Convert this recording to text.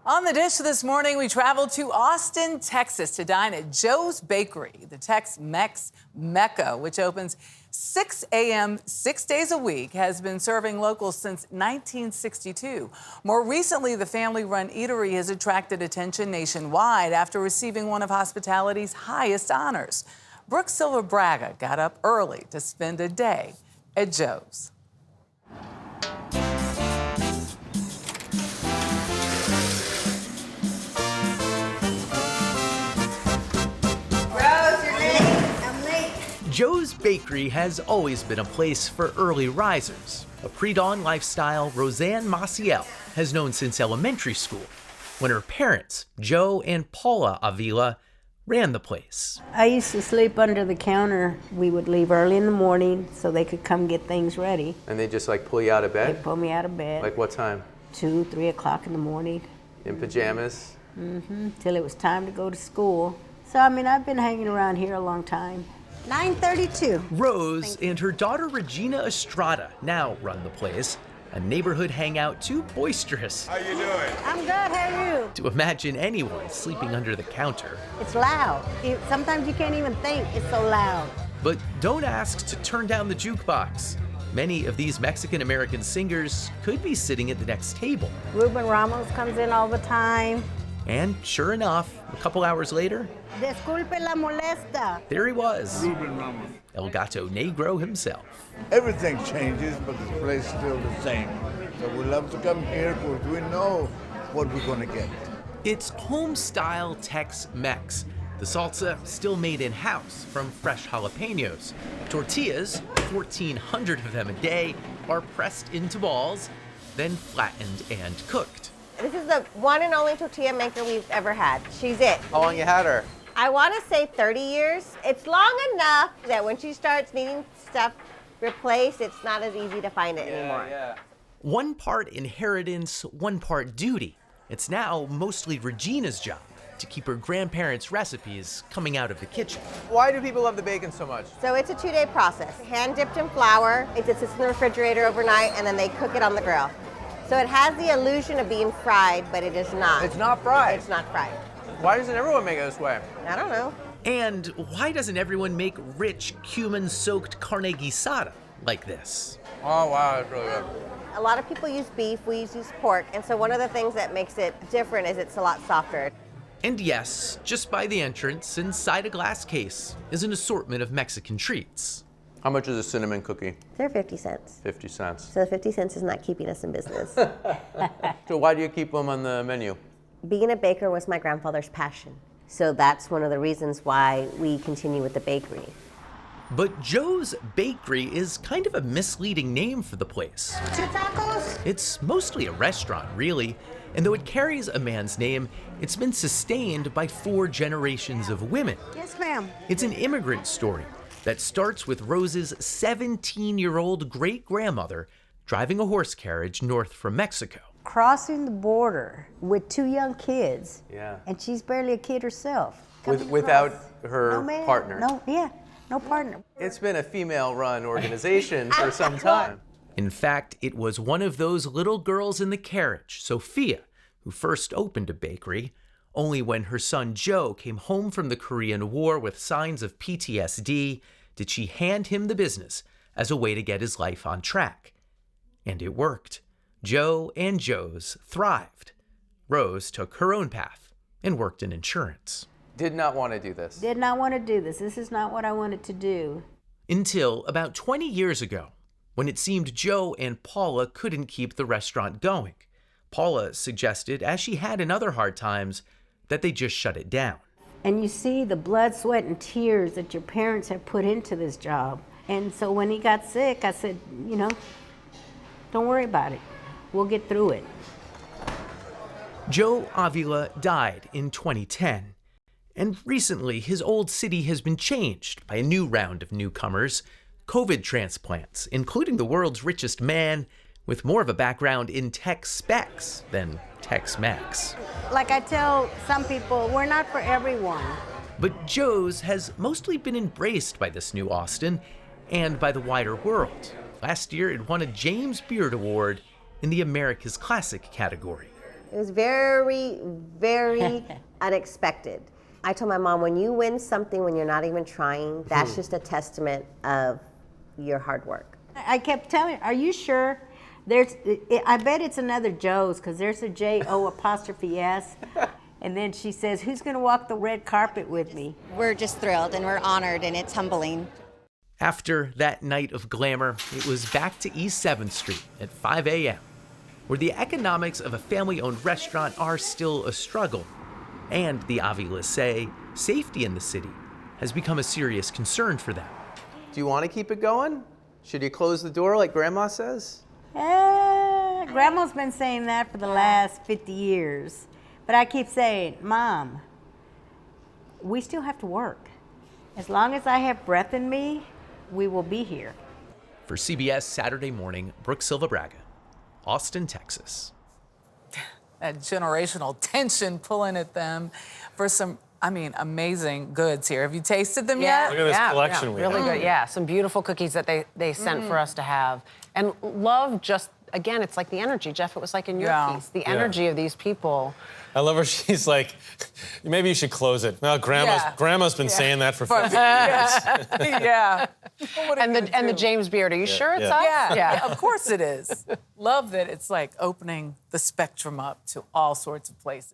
On the dish this morning, we traveled to Austin, Texas to dine at Joe's Bakery, the Tex-Mex mecca, which opens 6 a.m. 6 days a week, has been serving locals since 1962. More recently, the family-run eatery has attracted attention nationwide after receiving one of hospitality's highest honors. Brook Silva-Braga got up early to spend a day at Joe's. Joe's Bakery has always been a place for early risers, a pre-dawn lifestyle Roseanne Maciel has known since elementary school, when her parents, Joe and Paula Avila, ran the place. I used to sleep under the counter. We would leave early in the morning so they could come get things ready. And they just like pull you out of bed? They pull me out of bed. Like what time? 2, 3 o'clock in the morning. In pajamas? Till it was time to go to school. So, I mean, I've been hanging around here a long time. 9:32. Rose and her daughter Regina Estrada now run the place, a neighborhood hangout too boisterous. How you doing? I'm good, how are you? To imagine anyone sleeping under the counter. It's loud. Sometimes you can't even think, it's so loud. But don't ask to turn down the jukebox. Many of these Mexican-American singers could be sitting at the next table. Ruben Ramos comes in all the time. And sure enough, a couple hours later, Disculpe la molesta. there he was, Ruben Ramos. El Gato Negro himself. Everything changes, but the place is still the same. So we love to come here because we know what we're going to get. It's home-style Tex-Mex. The salsa still made in-house from fresh jalapenos. Tortillas, 1,400 of them a day, are pressed into balls, then flattened and cooked. This is the one and only tortilla maker we've ever had. She's it. How long you had her? I want to say 30 years. It's long enough that when she starts needing stuff replaced, it's not as easy to find it anymore. Yeah. One part inheritance, one part duty. It's now mostly Regina's job to keep her grandparents' recipes coming out of the kitchen. Why do people love the bacon so much? So it's a 2-day process. Hand dipped in flour. It sits in the refrigerator overnight, and then they cook it on the grill. So it has the illusion of being fried, but it is not. It's not fried. It's not fried. Why doesn't everyone make it this way? I don't know. And why doesn't everyone make rich, cumin-soaked carne guisada like this? Oh, wow, that's really good. A lot of people use beef, we use pork, and so one of the things that makes it different is it's a lot softer. And yes, just by the entrance, inside a glass case, is an assortment of Mexican treats. How much is a cinnamon cookie? They're 50 cents. 50 cents. So the 50 cents is not keeping us in business. So why do you keep them on the menu? Being a baker was my grandfather's passion. So that's one of the reasons why we continue with the bakery. But Joe's Bakery is kind of a misleading name for the place. 2 tacos? It's mostly a restaurant, really, and though it carries a man's name, it's been sustained by 4 generations of women. Yes, ma'am. It's an immigrant story that starts with Rose's 17-year-old great-grandmother driving a horse carriage north from Mexico. Crossing the border with 2 young kids. Yeah. And she's barely a kid herself. Without her No man, partner. No partner. It's been a female-run organization for some time. In fact, it was one of those little girls in the carriage, Sophia, who first opened a bakery. Only when her son Joe came home from the Korean War with signs of PTSD did she hand him the business as a way to get his life on track. And it worked. Joe and Joe's thrived. Rose took her own path and worked in insurance. Did not want to do this. Did not want to do this. This is not what I wanted to do. Until about 20 years ago, when it seemed Joe and Paula couldn't keep the restaurant going. Paula suggested, as she had in other hard times, that they just shut it down. And you see the blood, sweat, and tears that your parents have put into this job. And so when he got sick, I said, don't worry about it. We'll get through it. Joe Avila died in 2010. And recently, his old city has been changed by a new round of newcomers, COVID transplants, including the world's richest man with more of a background in Tex-Mex than Tex-Mex. Like I tell some people, we're not for everyone. But Joe's has mostly been embraced by this new Austin and by the wider world. Last year, it won a James Beard Award in the America's Classic category. It was very, very unexpected. I told my mom, when you win something when you're not even trying, that's just a testament of your hard work. I kept telling her, are you sure? I bet it's another Joe's, because there's a J-O''S. And then she says, who's going to walk the red carpet with me? We're just thrilled and we're honored, and it's humbling. After that night of glamour, it was back to East 7th Street at 5 a.m., where the economics of a family-owned restaurant are still a struggle. And the Avilas say safety in the city has become a serious concern for them. Do you want to keep it going? Should you close the door like Grandma says? Grandma's been saying that for the last 50 years. But I keep saying, Mom, we still have to work. As long as I have breath in me, we will be here. For CBS Saturday Morning, Brook Silva-Braga, Austin, Texas. That generational tension pulling at them for some, amazing goods here. Have you tasted them yet? Look at this collection we have. Really good, yeah. Some beautiful cookies that they sent for us to have. And love just, again, it's like the energy, Jeff, it was like in your piece, the energy of these people. I love her. She's like, maybe you should close it. Well, Grandma's been saying that for 50 years. Yeah. And the James Beard, are you sure it's us? Yeah, of course it is. Love that it's like opening the spectrum up to all sorts of places.